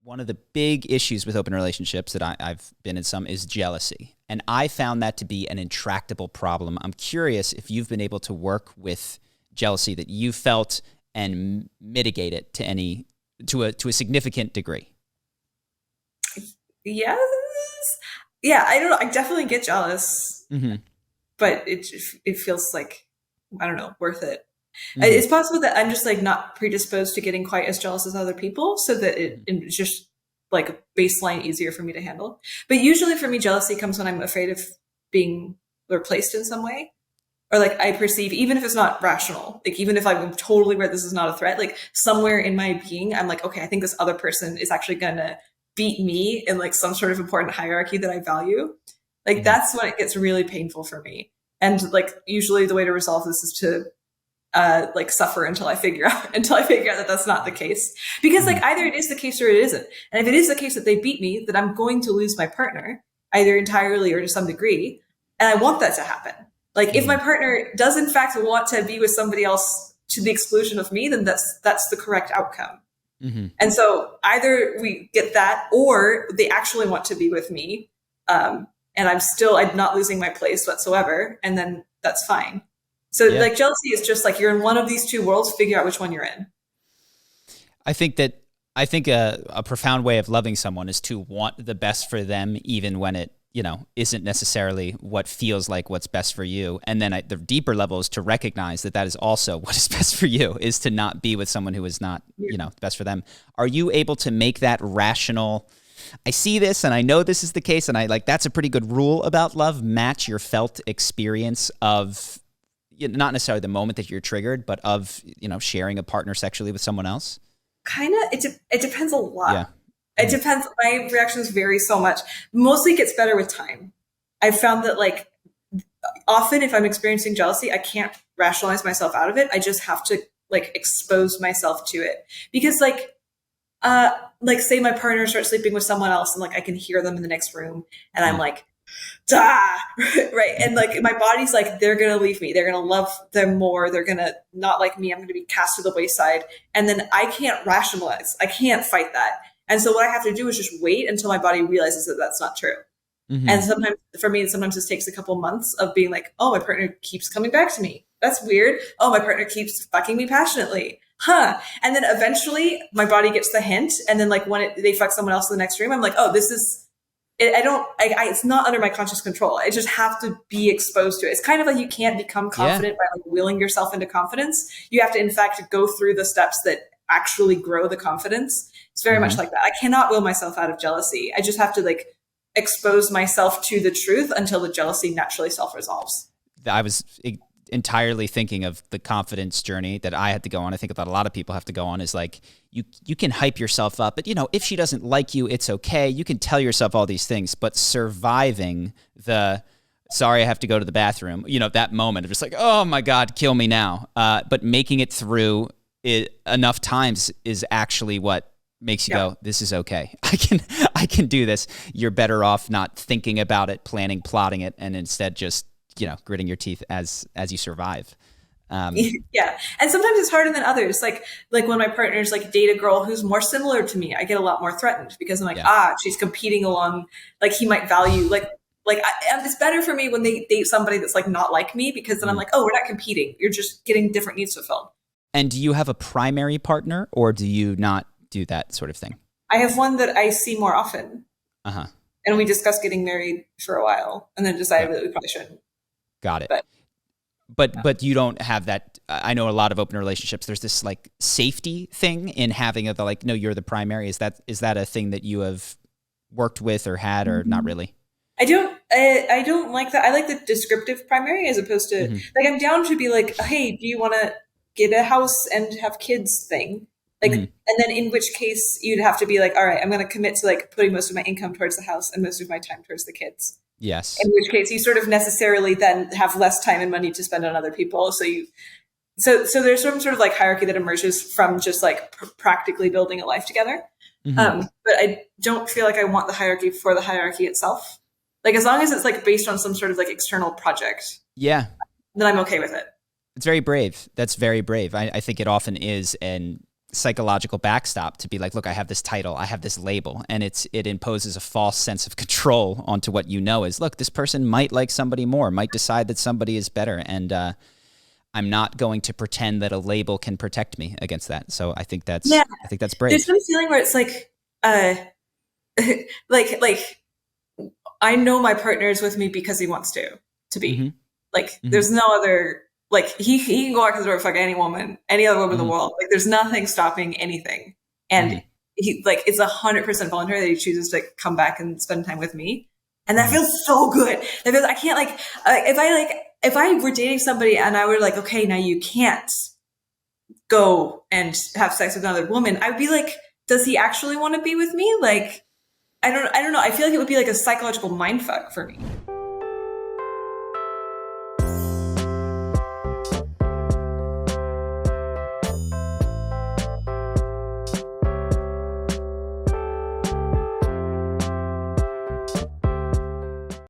One of the big issues with open relationships that I've been in some is jealousy. And I found that to be an intractable problem. I'm curious if you've been able to work with jealousy that you felt and mitigate it to a significant degree. Yes. Yeah, I don't know. I definitely get jealous, Mm-hmm. but it feels like, I don't know, worth it. Mm-hmm. It's possible that I'm just like not predisposed to getting quite as jealous as other people, so that it's just like a baseline easier for me to handle. But usually for me, jealousy comes when I'm afraid of being replaced in some way. Or like I perceive, even if it's not rational, like even if I'm totally aware this is not a threat, like somewhere in my being, I'm like, okay, I think this other person is actually gonna beat me in like some sort of important hierarchy that I value. Like that's when it gets really painful for me. And like usually the way to resolve this is to like suffer until I figure out that that's not the case. Because like either it is the case or it isn't. And if it is the case that they beat me, that I'm going to lose my partner, either entirely or to some degree. And I want that to happen. Like if my partner does in fact want to be with somebody else to the exclusion of me, then that's the correct outcome. Mm-hmm. And so either we get that or they actually want to be with me. And I'm not losing my place whatsoever. And then that's fine. So like jealousy is just like you're in one of these two worlds, figure out which one you're in. I think a profound way of loving someone is to want the best for them, even when it, isn't necessarily what feels like what's best for you. And then the deeper level is to recognize that is also what is best for you, is to not be with someone who is not, best for them. Are you able to make that rational? I see this and I know this is the case. And that's a pretty good rule about love. Match your felt experience of not necessarily the moment that you're triggered, but of, sharing a partner sexually with someone else. Kind of, it depends a lot. Yeah. It depends. My reactions vary so much. Mostly it gets better with time. I've found that like often if I'm experiencing jealousy, I can't rationalize myself out of it. I just have to like expose myself to it because like say my partner starts sleeping with someone else and like I can hear them in the next room and I'm like, "Dah!" Right. And like my body's like, they're going to leave me. They're going to love them more. They're going to not like me. I'm going to be cast to the wayside. And then I can't rationalize. I can't fight that. And so what I have to do is just wait until my body realizes that that's not true. Mm-hmm. And sometimes for me, this takes a couple months of being like, oh, my partner keeps coming back to me. That's weird. Oh, my partner keeps fucking me passionately. Huh. And then eventually my body gets the hint. And then like when they fuck someone else in the next room, I'm like, oh, this is, it's not under my conscious control. I just have to be exposed to it. It's kind of like you can't become confident by like willing yourself into confidence. You have to, in fact, go through the steps that actually grow the confidence. It's very much like that. I cannot will myself out of jealousy. I just have to like expose myself to the truth until the jealousy naturally self-resolves. I was entirely thinking of the confidence journey that I had to go on. I think that a lot of people have to go on is like, you can hype yourself up, but if she doesn't like you, it's okay. You can tell yourself all these things, but surviving sorry, I have to go to the bathroom, that moment of just like, oh my God, kill me now. But making it through it enough times is actually what makes you go, this is okay. I can do this. You're better off not thinking about it, planning, plotting it, and instead just, gritting your teeth as you survive. Yeah. And sometimes it's harder than others. Like when my partners like date a girl who's more similar to me, I get a lot more threatened because I'm like, she's competing along, like he might value, and it's better for me when they date somebody that's like not like me, because then I'm like, oh, we're not competing. You're just getting different needs fulfilled. And do you have a primary partner or do you not do that sort of thing? I have one that I see more often. Uh-huh. And we discussed getting married for a while and then decided that we probably shouldn't. Got it. But you don't have that. I know a lot of open relationships, there's this like safety thing in having no, you're the primary. Is that a thing that you have worked with or had or not really? I don't like that. I like the descriptive primary as opposed to like, I'm down to be like, hey, do you want to get a house and have kids thing? Like, and then in which case you'd have to be like, all right, I'm going to commit to like putting most of my income towards the house and most of my time towards the kids. Yes. In which case you sort of necessarily then have less time and money to spend on other people. So there's some sort of like hierarchy that emerges from just like practically building a life together. But I don't feel like I want the hierarchy for the hierarchy itself. Like as long as it's like based on some sort of like external project. Yeah. Then I'm okay with it. It's very brave. That's very brave. I think it often is. And psychological backstop to be like, look, I have this title, I have this label, and it imposes a false sense of control onto what you know is, look, this person might like somebody more, might decide that somebody is better, and I'm not going to pretend that a label can protect me against that. So I think that's brave. There's some feeling where it's like like I know my partner is with me because he wants to be. Mm-hmm. Like Mm-hmm. there's no other, like he can go out his door and fuck any woman, any other woman in the world. Like there's nothing stopping anything. And he like, it's 100% voluntary that he chooses to come back and spend time with me. And that feels so good. That feels, I can't if I were dating somebody and I were like, okay, now you can't go and have sex with another woman, I'd be like, does he actually want to be with me? Like, I don't know. I feel like it would be like a psychological mindfuck for me.